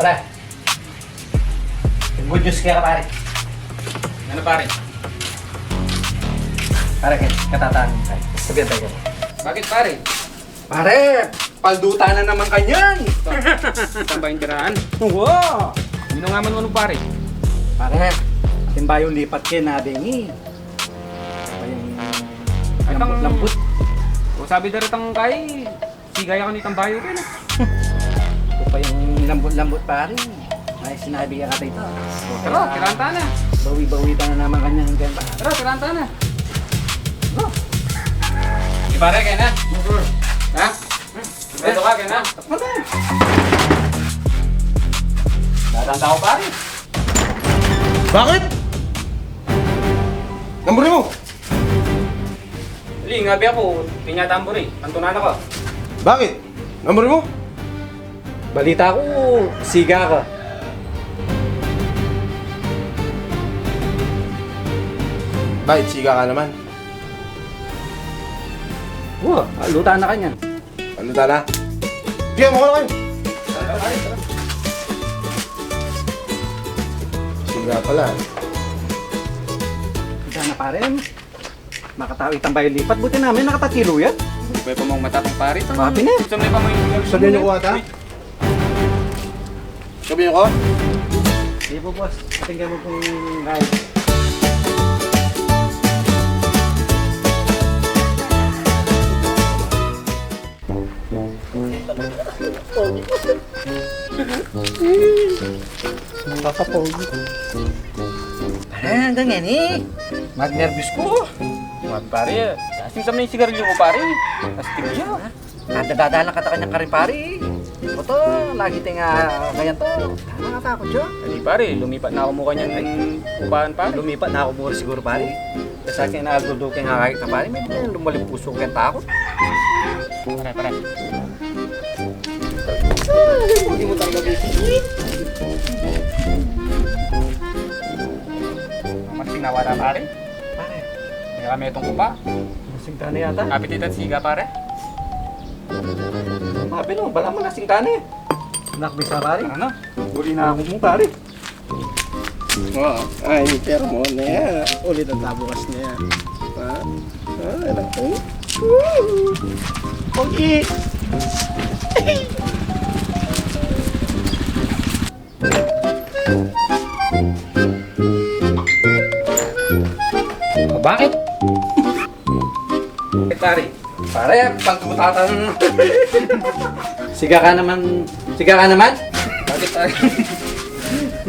Pare. Good news kaya pare. Ano pare? Pare, katataan mo tayo. Sabihan tayo. Bakit pare? Pare, palduta na naman kanyan. Saan ba yung tiraan? Wow. Sino nga man pare? Pare, timbayong lipat kayo na bengi. Ay, Lambot. O sabi dari tang kay, sigaya ka ni tambayo ka na. Ito pa yung lambot-lambot pare. Ay, sinabi ka kata ito. Tara, kiranta na. Bawi-bawi pa na naman kanya hanggang pa. Tara, kiranta na. Di pare, kaya na. Ha? Ito ka, kaya na. Dadanta ko pare. Bakit? Namburin mo. Li, ngabi ako. Pinyatamburi. Antunan ako. Bakit? Namburin mo. Balita ko, siga ka. Bakit? Siga ka naman. Wow, luta na kanyan. Ano na? Sige, mukha na kayo. Siga pala. Ika na pare. Makatao itambay lipat. Buti namin nakatatilo yan. Pwede pa mong matapang pare. Mapi na. Sumay pa mo yung... Sabihan niyo ko ata. Sabihan niyo ko. Sige po boss, tingnan mo kung ride. Nakakapogi. Pare, hanggang yan eh. Mag-nervous ko. Mga pare, asim sa mga sigarilyo ko pare. Astig niya. Kadadala ka ta kanyang karin pare. Oto, lagi tinga ganyan to. Tama nga takot siya. Hindi pare, lumipat na ako mukha niyan ng upahan pare. Lumipat na ako mura siguro pare. Kasi akin nagdudukin nga kahit na pare. May lumalim puso ko kaya takot. Pare, pare. Hindi mo talaga basic. Masing nawala pare. Pare, May kami itong upa. masingta na yata. Kapit ito at siga pare. Mabi no, bala mo na singta na eh. Nakbis na pare. Ano? Uli na ako mo pare. Oo. Ay, pero mo na yan. Ulit ang tabukas na yan. Ha? Ano ko? Pogi! Bakit? Pare, pare, pag tumutatan. Siga ka naman. Siga ka naman? Bakit pare?